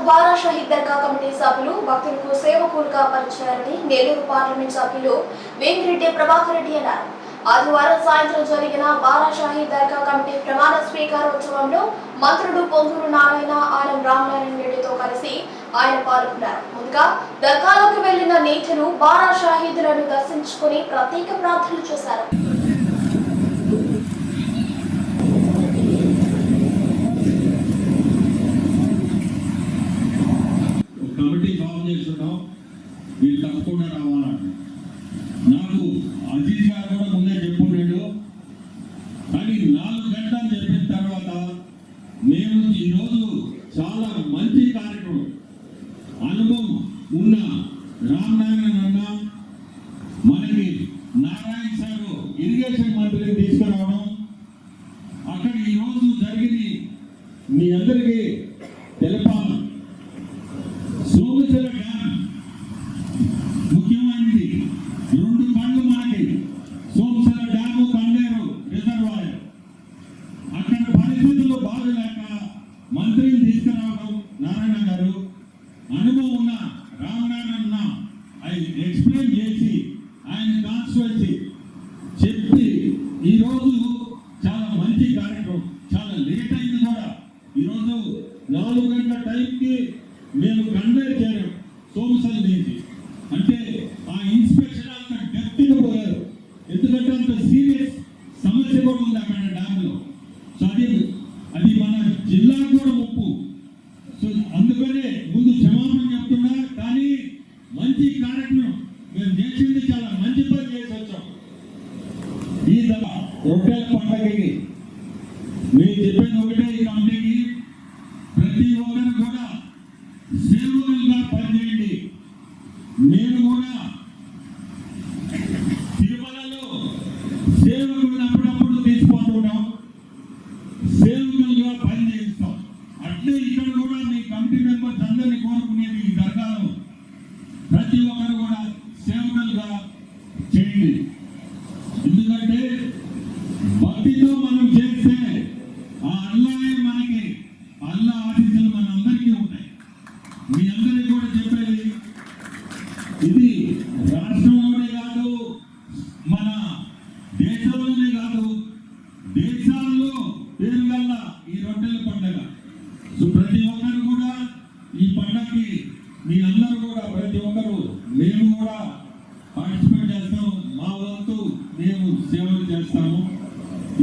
బారా షహీద్ దర్గా committee సభ్యులు భక్తులకు సేవకులుగా పరిచారని నెల్లూరు పార్లమెంట్ సభ్యులు వేమిరెడ్డి ప్రభాకర్ రెడ్డి అన్నారు. ఆదివారం సాయంత్రం జరిగిన బారా షహీద్ దర్గా కమిటీ ప్రమాణ స్వీకారోత్సవంలో మంత్రులు పొంగూరు నారాయణ, ఆనం రామనారాయణ రెడ్డితో కలిసి ఆయన పాల్గొన్నారు. ముందుగా దర్గాలోకి వెళ్లిన నేతలు బారా షహీదులను దర్శించుకుని ప్రత్యేక ప్రార్థనలు చేశారు. కమిటీ ఫామ్ చేస్తున్నాం, వీళ్ళు తప్పకుండా రావాలని నాకు అజీజ్ గారు కూడా ముందే చెప్పుకున్నాడు. కానీ 4 గంటలు చెప్పిన తర్వాత మేము ఈరోజు చాలా మంచి కార్యక్రమం, అనుభవం ఉన్న రామనారాయణ అన్న, మనకి నారాయణ సారు ఇరిగేషన్ మంత్రిని తీసుకురావడం, అక్కడ ఈరోజు జరిగింది మీ అందరికీ తెలపాలి. సోమశిల డ్యామ్ ముఖ్యమైనది. 2 పండ్లు మనకి సోమశిల డ్యాము, కండేరు రిజర్వాయర్. అక్కడ పరిస్థితులు బాగలేక మంత్రిని తీసుకురావడం నారాయణ గారు, అనుభవం ఉన్న రామనారాయణ ఎక్స్ప్లెయిన్ చేసి ఆయన కాన్స్టిట్యుయెన్సీ చెప్పి ఈరోజు చాలా మంచి కార్యక్రమం. చాలా లేట్ అయింది కూడా. ఈరోజు 4 గంటల టైంకి మేము కండేర్ చేరాం సోమశిల నుంచి. అంటే ఆ ఇన్స్పెక్షన్ అంత గట్టిగా పోయారు, ఎందుకంటే అంత సీరియస్ సమస్య కూడా ఉంది అక్కడ డ్యామ్లో. సో అది మన జిల్లా కూడా ముప్పు. సో అందుకనే ముందు క్షమాపణ చెప్తున్నా. కానీ మంచి కార్యక్రమం మేము చేసింది, చాలా మంచి పని చేసి వచ్చాం. ఈ రొట్టెల పండగకి మేము చెప్పేది ఒకటే, ఈ కమిటీకి ప్రతి ఒక్కరు కూడా సేవకులుగా పనిచేయండి. నేను కూడా తిరుమలలో సేవకులను అప్పుడప్పుడు తీసుకుంటున్నాం, సేవకులుగా పనిచేస్తాం. అట్లే ఇక్కడ కూడా మీ కమిటీ మెంబర్స్ అందరినీ కోరుకునేది, ఈ దర్గాలో ప్రతి ఒక్కరు కూడా సేవకులుగా చేయండి. ఎందుకంటే భక్తితో మనం చేస్తే ఆ అల్లాహే మనకి, అల్లా ఆశీస్సులు మన అందరికీ ఉంటాయి. మీ అందరికీ కూడా చెప్పేది ఇది రాష్ట్రంలోనే కాదు, మన దేశంలోనే కాదు, దేశాల్లో పేరు గల్ల ఈ రొట్టెల పండుగ. సో ప్రతి ఒక్కరు కూడా ఈ పండుగకి మీ అందరూ కూడా ప్రతి ఒక్కరు మేము కూడా పార్టిసిపేట్ చేస్తాము. మా వంతు మేము సేవలు చేస్తాము.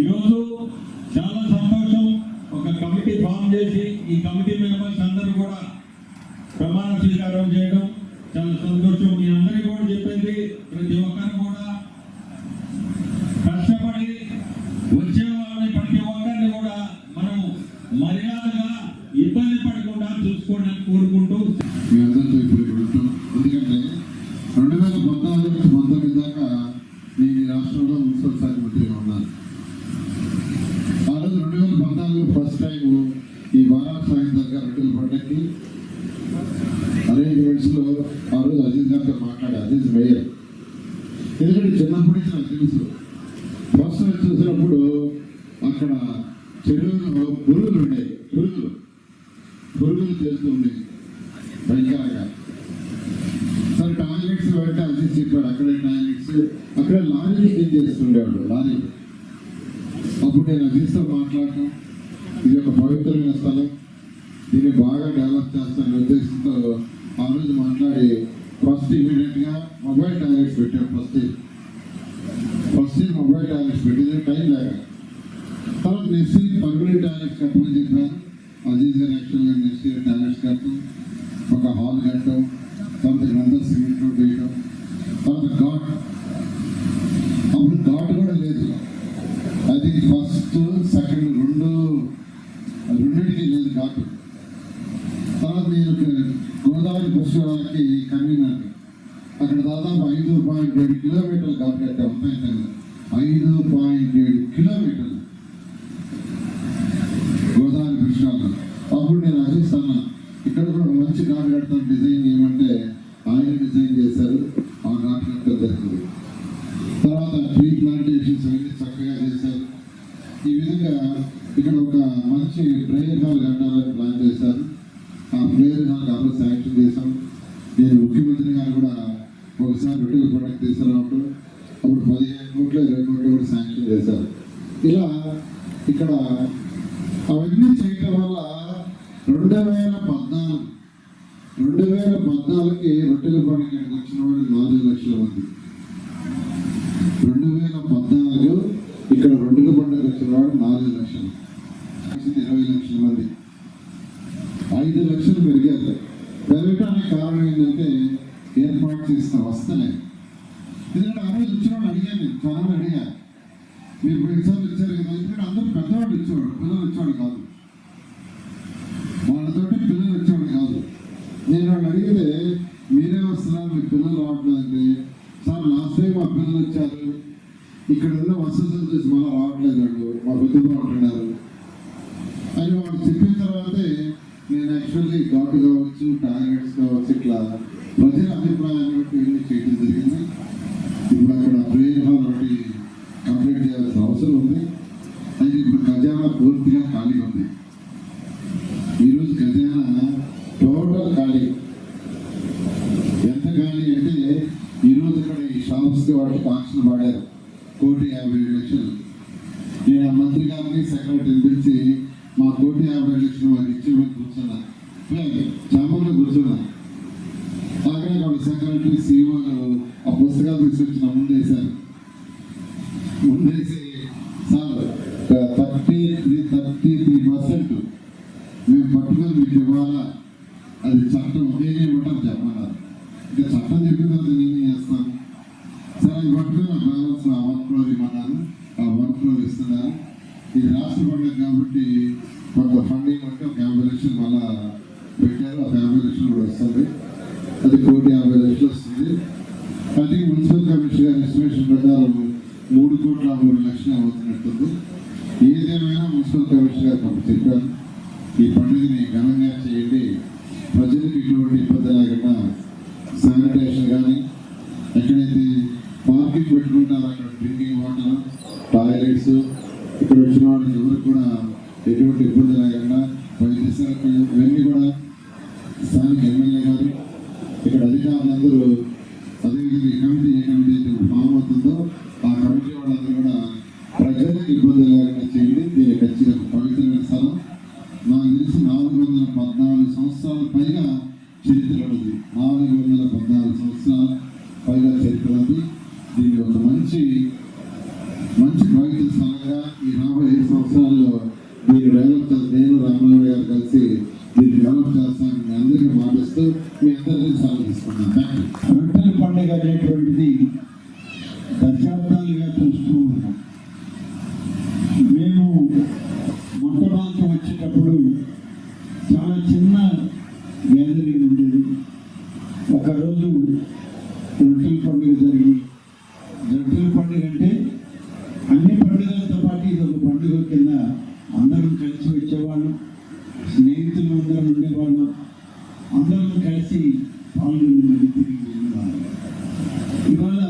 ఈరోజు చాలా సంతోషం, ఒక కమిటీ ఫామ్ చేసి ఈ కమిటీ మెంబర్స్ అందరూ కూడా ప్రమాణ స్వీకారం చేయడం చాలా సంతోషం. మీ అందరికీ కూడా చెప్పేది, ప్రతి ఒక్కరు కూడా కష్టపడి వచ్చే వాళ్ళని ప్రతి ఒక్కరిని కూడా మనం మర్యాదగా ఇబ్బంది పడకుండా చూసుకోవడానికి కోరుకుంటూ మీ అందరితో ఇప్పుడు ఉంటాం. ఎందుకంటే 2014 నుంచి 19 దాకా నేను ఈ రాష్ట్రంలో మున్సిపల్ శాఖ మంత్రిగా ఉన్నాను. ఆ రోజు 2014 ఫస్ట్ టైం ఈ బారా షహీద్ దర్గా రొట్టెల పండుగకి అరేంజ్మెంట్స్ లో ఆ రోజు అజీజ్ గారితో మాట్లాడే, అజీజ్ మేయర్. ఎందుకంటే చిన్నప్పటి నుంచి నాకు తెలుసు. ఫస్ట్ చూసినప్పుడు అక్కడ చెరువులో పురుగులు ఉండేవి, పురుగులు చేస్తూ ఉండేవి భయంకరంగా. సరే టాయిలెట్స్ పెడితే అజీజ్ చెప్పాడు, అక్కడే టాయిలెట్స్, అక్కడ లారీలు క్లీన్ చేస్తుండేవాడు, లారీలు. అప్పుడు నేను అజీజ్తో మాట్లాడటం, ఇది ఒక పవిత్రమైన స్థలం, దీన్ని బాగా డెవలప్ చేస్తాను ఉద్దేశంతో ఆ రోజు మాట్లాడి ఫస్ట్ ఇమీడియట్గా మొబైల్ టాయిలెట్స్ పెట్టాం. ఫస్ట్ మొబైల్ టాయిలెట్స్ పెట్టింది టైం లేక. తర్వాత నెక్స్ట్ పర్మనెంట్ టాయిలెట్స్ కట్టమని చెప్పాను. అజీజ్ గారు యాక్చువల్గా నెక్స్ట్ టాయిలెట్స్ కట్టడం, ఒక హాల్ కట్టడం, తర్వాత ఇక్కడంతా సిమెంట్ రోడ్ వేయడం, తర్వాత ఘాట్. అప్పుడు ఘాట్ కూడా లేదు. అది ఫస్ట్ సెకండ్ రెండింటికి లేదు ఘాట్. తర్వాత నేను గోదావరి పుష్కరాలకి కన్వీనర్, అక్కడ దాదాపు 5.7 కిలోమీటర్లు ఘాట్ కట్టాం. 5.7 కిలోమీటర్లు గోదావరి పుష్కరాలు. అప్పుడు నేను అజిస్తాను, ఇక్కడ కూడా మంచి ఘాట్ కడతాను, డిజైన్ చేయమంటే ఆయన డిజైన్ చేశారు. ఆ ఘాట్ కట్టడం జరిగింది. తర్వాత ట్రీ ప్లాంటేషన్స్ అన్ని చక్కగా చేశారు. ఈ విధంగా ఇక్కడ ఒక మంచి డ్రైనేజ్ హాల్ కట్టాలని ప్లాన్ చేశారు. ఆ ప్రేయర్ హాల్ కాబట్టి శాంక్షన్ చేశాం. నేను ముఖ్యమంత్రి గారు కూడా ఒకసారి రొట్టెల పండుగ తీసుకురావడం, అప్పుడు 15 కోట్లు 20 కోట్లు కూడా శాంక్షన్ చేశారు. ఇలా ఇక్కడ అవన్నీ చేయటం వల్ల 2014కి రొట్టెల పండుగకి వచ్చిన వాళ్ళు 4 లక్షల మంది. 2014 ఇక్కడ రొట్టెల పండుగ వచ్చిన వాడు 4 లక్షలు, 20 లక్షల మంది, 5 లక్షలు పెరిగారు. పెరగటానికి కారణం ఏంటంటే ఏర్పాటు చేసిన వస్తలే. ఎందుకంటే ఆ రోజు వచ్చిన వాళ్ళు అడిగాను, నేను చాలా అడిగాను, మీరు ఎగ్జామ్లు ఇచ్చారు కదా, ఎందుకంటే అందరూ పెద్దవాళ్ళు ఇచ్చేవాడు, పిల్లలు వచ్చేవాడు కాదు, వాళ్ళతోటి పిల్లలు వచ్చేవాడు కాదు. నేను వాళ్ళు అడిగితే మీరే వస్తున్నారు, మీ పిల్లలు రావట్లేదంటే, సార్ లాస్ట్ టైం మా పిల్లలు వచ్చారు, ఇక్కడ ఉన్న వసతులు చూసి మళ్ళీ రావట్లేదు వాళ్ళు, మా పెద్దలు ఉంటున్నారు అని వాళ్ళు చెప్పిన తర్వాతే నేను యాక్చువల్లీ ఘాటు కావచ్చు, టార్గెట్స్ కావచ్చు, ఇట్లా ప్రజల అభిప్రాయాన్ని బట్టి ఇవన్నీ చేయడం జరిగింది. ఇప్పుడు అక్కడ ప్రేయర్ హాల్ ఒకటి కంప్లీట్ చేయాల్సిన అవసరం ఉంది. అయితే ఇప్పుడు ఖజానా పూర్తిగా ఖాళీ ఉంది. ఈరోజు ఖజానా టోటల్ ఖాళీ. ఎంత ఖాళీ అంటే ఈరోజు ఇక్కడ ఈ షాప్స్కి వాటికి ఆక్షన్ పడారు 1,50,00,000. నేను ఆ మంత్రి గారిని సెక్రటరీని పిలిచి మా 1,50,00,000 వారికి ఇచ్చి కూర్చున్నా, చాంబర్లో కూర్చున్నా. అలాగే వాళ్ళ సెక్రటరీ సీఓలు ఆ పుస్తకాలు తీసుకొచ్చిన ముందేశారు. ముందేసి సార్ 33% మేము పట్టుకొని మీకు ఇవ్వాలా, అది చట్టం నేనేమంటారు చెప్పమన్నారు. ఇంకా చట్టం చెప్పిన తర్వాత నేనే చేస్తాను. సరే అది పట్టుకొని ఆ బ్యాలెన్స్ ఆ 1 crore ఇవ్వమన్నారు. ఆ 1 crore ఇస్తున్నారు. ఇది రాష్ట్ర పండుగ కాబట్టి కొంత ఫండింగ్ అంటే ఒక 50 లక్షలు మళ్ళా పెట్టారు. ఆ 50 లక్షలు కూడా వస్తుంది. అది 1,50,00,000 వస్తుంది. అది మున్సిపల్ కమిషనర్ గారి ఎస్టిమేషన్ ప్రకారం 3,03,00,000 అవుతున్నట్టుంది. ఏదేమైనా మున్సిపల్ కమిషనర్ గారు చెప్పారు, ఈ పండుగని ఘనంగా చేయండి, ప్రజలకు ఎటువంటి ఇబ్బంది లేకుండా శానిటేషన్ కానీ, ఎక్కడైతే పార్కింగ్ పెట్టుకుంటారో అక్కడ డ్రింకింగ్ వాటర్, టాయిలెట్స్, ఇక్కడ వచ్చిన వాళ్ళకి ఎవరికి కూడా ఎటువంటి ఇబ్బంది లేకుండా వైద్య సౌకర్యం ఇవన్నీ కూడా స్థానిక ఎమ్మెల్యే గారు, ఇక్కడ అధికారులందరూ, అదేవిధంగా ఈ కమిటీ ఏ కమిటీ అయితే ఫామ్ అవుతుందో ఆ కమిటీ వాళ్ళందరూ కూడా ప్రజలకు ఇబ్బంది లేకుండా చేయండి. దీని ఖచ్చితంగా పవిత్రమైన స్థలం. నాకు తెలిసి 414 సంవత్సరాల పైగా చరిత్ర ఉంది. 414 సంవత్సరాల పైగా చరిత్ర ఉంది. దీన్ని ఒక మంచి పవిత్ర స్థలంగా ఈ 45 సంవత్సరాల్లో దీన్ని డెవలప్ చేస్తాను. నేను రామరావు గారు కలిసి దీన్ని డెవలప్ చేస్తాను. మీ అందరికీ మాటిస్తూ మీ అందరికీ సెలవు తీసుకున్నాను. రొట్టెల పండుగ అనేటువంటిది దశాబ్దాలుగా చూస్తూ ఉన్నాం. మేము మొట్టమొదటి వచ్చేటప్పుడు చాలా చిన్న గ్యాదరింగ్ ఉండేది. ఒకరోజు రొట్టెల పండుగ జరిగి, రొట్టెల పండుగ అంటే అన్ని పండుగలతో పాటు ఇది ఒక పండుగ కింద అందరం కలిసి వచ్చేవాళ్ళం, స్నేహితులు అందరం ఉండేవాళ్ళం, అందరం కలిసి పాల్గొని మళ్ళీ తిరిగి వెళ్ళేవాళ్ళం. ఇవాళ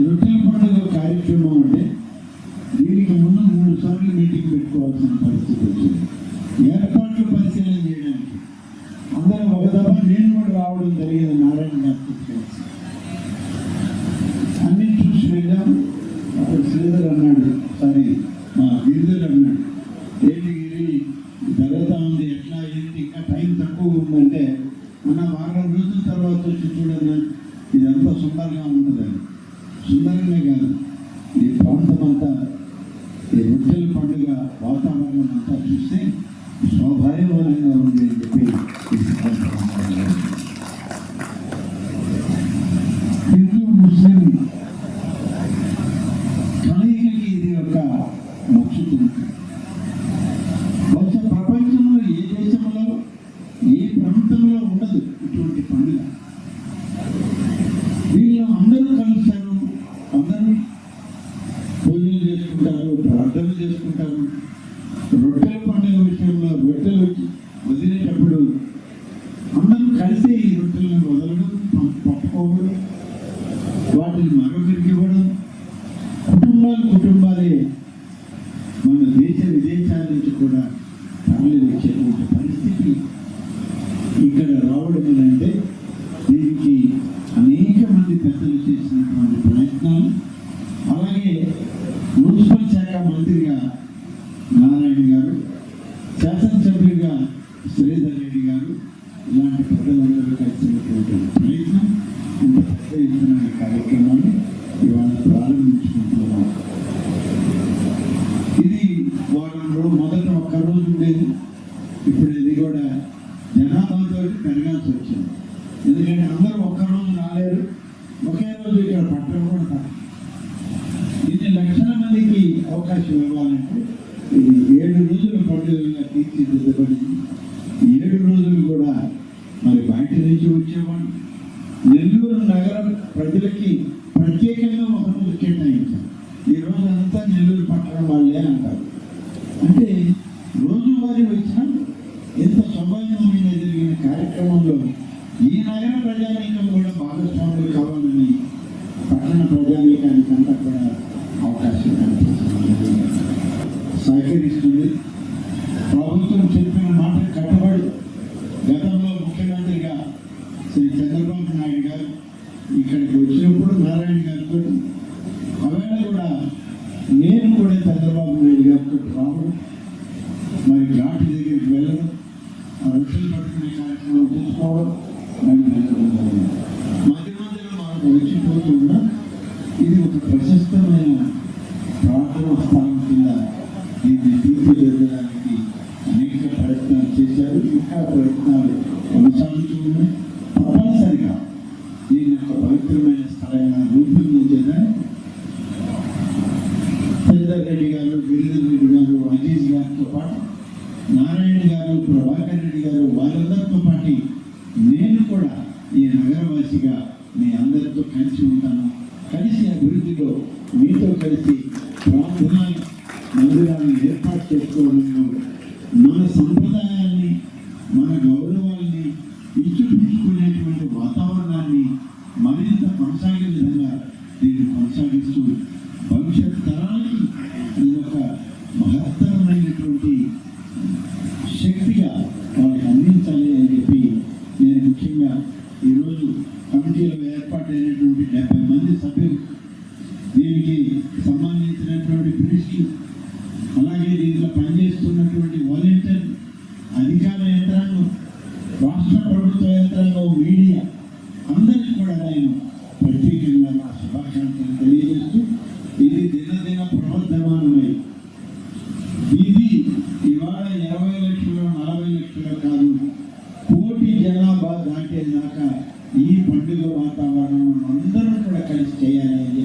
రొట్టెల పండుగ కార్యక్రమం అంటే దీనికి ముందు 3 సార్లు మీటింగ్ పెట్టుకోవాల్సిన పరిస్థితి వచ్చింది. ఏర్పాట్లు పరిశీలన చేయడానికి అందరం ఒక దఫా నేను కూడా రావడం జరిగింది. నారాయణ గారికి కలిసి అన్నీ చూసి వెళ్ళాం. అప్పుడు శ్రీధర్ అన్నాడు, సారీ మా గిరిధర్ అన్నాడు, ఏంటి గిరి జరుగుతూ ఉంది, ఎట్లా ఏంటి, ఇంకా టైం తక్కువ ఉందంటే, మన 4 రోజుల తర్వాత వచ్చి చూడన్నా ఇదంతా సుందరంగా ఉంటుందని. సుందరంగా కాదు, ఈ ప్రాంతం అంతా, ఈ రొట్టెల పండుగ వాతావరణం అంతా చూస్తే స్వాభావికంగా ఉంది అని చెప్పి హిందూ ముస్లిం కలయికకి ఇది ఒక ముఖ్యత. బహుశా ప్రపంచంలో ఏ దేశంలో ఏ ప్రాంతంలో ఉండదు ఇటువంటి పండుగ. వీళ్ళు అందరూ కలుస్తారు, అందరూ పూజలు చేసుకుంటారు, ప్రార్థనలు చేసుకుంటారు. రొట్టెల పండుగ విషయంలో రొట్టెలు వదిలేటప్పుడు అందరూ కలిసి ఈ రొట్టెలను వదలడం, పట్టుకోవడం, వాటిని మరొకరికి ఇవ్వడం. కుటుంబాలే మన దేశ విదేశాల నుంచి కూడా తరలి వచ్చేటువంటి పరిస్థితి ఇక్కడ రావడం అంటే దీనికి అనేక మంది పెద్దలు చేసినటువంటి ప్రయత్నాలు, అలాగే మున్సిపల్ శాఖ మంత్రిగా నారాయణ గారు, శాసనసభ్యుడిగా శ్రీధర్ రెడ్డి గారు, ఇలాంటి పెద్దలందరూ కలిసినటువంటి ప్రయత్నం ఇంత పెద్ద ఎత్తున ఈ కార్యక్రమాన్ని ఇవాళ ప్రారంభించుకుంటున్నాం. ఇది వారంలో మొదట ఒక్క రోజు ఉండేది, ఇప్పుడు ఇది కూడా జనాభాతో పెరగాల్సి వచ్చింది. ఎందుకంటే అందరూ ఒక్కరోజు రాలేరు, ఒకే రోజు ఇక్కడ పట్టడం కూడా తప్ప. ఇన్ని లక్షల మందికి అవకాశం ఇవ్వాలంటే ఇది 7 రోజుల పండుగగా తీర్చిదిద్దబడింది. 7 రోజులు కూడా మరి బయట నుంచి వచ్చేవాళ్ళు నెల్లూరు నగర ప్రజలకి ప్రత్యేకంగా ఒక రోజు కేటాయించారు. ఈ రోజు అంతా నెల్లూరు పట్టణం వాళ్ళే అంటారు. అంటే రోజువారీ వచ్చిన ఎంత స్వభావమైన జరిగిన కార్యక్రమంలో ఈ నగర ప్రజానీకం కూడా భాగస్వాములు కావాలని పట్టణ ప్రజానీకానికి అంతా కూడా అవకాశం కల్పిస్తుంది, సహకరిస్తుంది. ప్రభుత్వం చెప్పిన మాట కట్టుబడి గతంలో ముఖ్యమంత్రిగా శ్రీ చంద్రబాబు నాయుడు గారు ఇక్కడికి వచ్చినప్పుడు నారాయణ గారితో అవేళ కూడా నేను కూడా చంద్రబాబు నాయుడు గారితో రావడం, మరి ఘాటి దగ్గరికి వెళ్ళడం, ఆ రక్షణ పట్టుకునే కార్యక్రమం తీసుకోవడం, మధ్య మధ్యలో మనకు వచ్చిపోతూ ఉన్నా ఇది ఒక ప్రశస్తమైన ప్రార్థనా స్థానం కింద దీన్ని తీర్చిదిద్దడానికి అనేక ప్రయత్నాలు చేశారు. ఇంకా ప్రయత్నాలు కొనసాగుతూ ఉన్నాయి. తప్పనిసరిగా దీని యొక్క పవిత్రమైన స్థలంగా రూపొందించేదని శ్రీధర్ రెడ్డి గారు, గిరిధర్ రెడ్డి గారు, అజీజ్ గారితో పాటు నారాయణ గారు, ప్రభాకర్ రెడ్డి గారు, వాళ్ళందరితో పాటు నేను కూడా ఈ నగరవాసిగా మీ అందరితో కలిసి ఉంటాను. కలిసి అభివృద్ధిలో మీతో కలిసి ప్రార్థన మందిరాన్ని ఏర్పాటు చేసుకోవడంలో మన సంప్రదాయాల్ని, మన గౌరవాల్ని ఇచ్చిపుచ్చుకునేటువంటి వాతావరణాన్ని మరింత కొనసాగే విధంగా దీన్ని కొనసాగిస్తూ భవిష్యత్ తరాలకి ఇది ఒక మహత్తరమైనటువంటి శక్తిగా వాళ్ళకి అందించాలి అని చెప్పి నేను ముఖ్యంగా ఈరోజు కమిటీలో ఏర్పాటైనటువంటి 70 మంది సభ్యులు, దీనికి సంబంధించినటువంటి ప్రిన్సిపల్, అలాగే దీంట్లో పనిచేస్తున్నటువంటి వాలంటీర్, అధికార యంత్రాంగం, రాష్ట్ర ప్రభుత్వ యంత్రాంగం, మీడియా అందరికీ కూడా నేను ప్రత్యేకంగా నా శుభాకాంక్షలు తెలియజేస్తూ ఇది దినదిన ప్రవర్ధమానమై ఇది ఇవాళ 20 లక్షలు 40 లక్షలు కాదు, కోటి జనాభా దాటేదాకా ఈ పండుగ వాతావరణం అందరూ కూడా కలిసి చేయాలి అని